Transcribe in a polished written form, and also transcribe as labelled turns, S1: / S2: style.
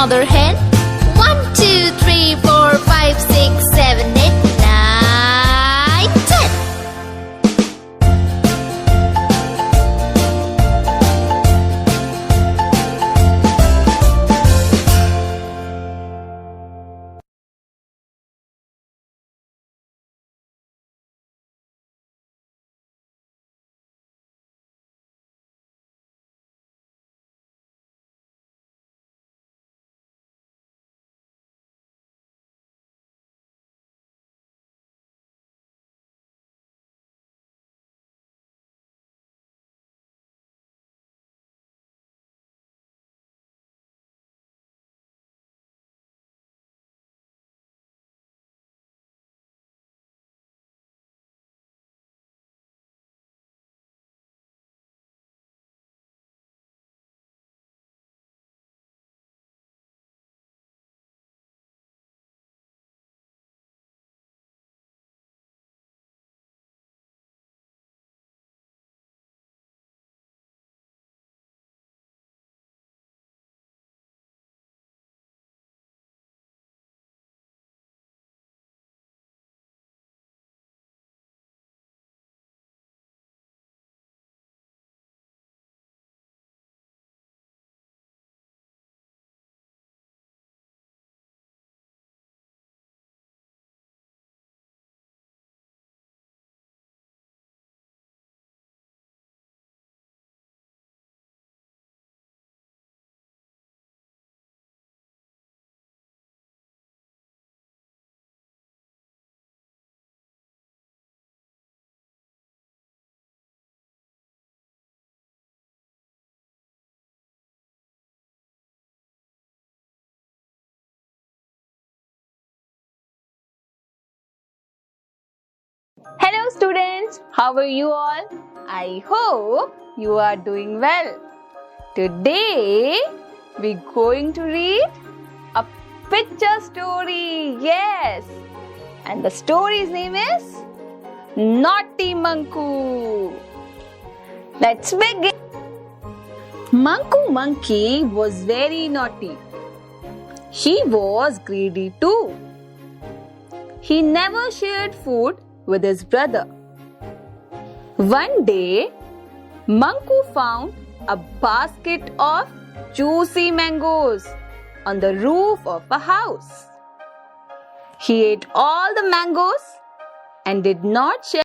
S1: mother hen? 1, 2, 3, 4, 5, 6, 7, 8, 9, 10.
S2: Hello students, how are you all? I hope you are doing well. Today we're going to read a picture story. Yes, and the story's name is Naughty Manku. Let's begin. Manku Monkey was very naughty. He was greedy too. He never shared food with his brother. One day, Manku found a basket of juicy mangoes on the roof of a house. He ate all the mangoes and did not share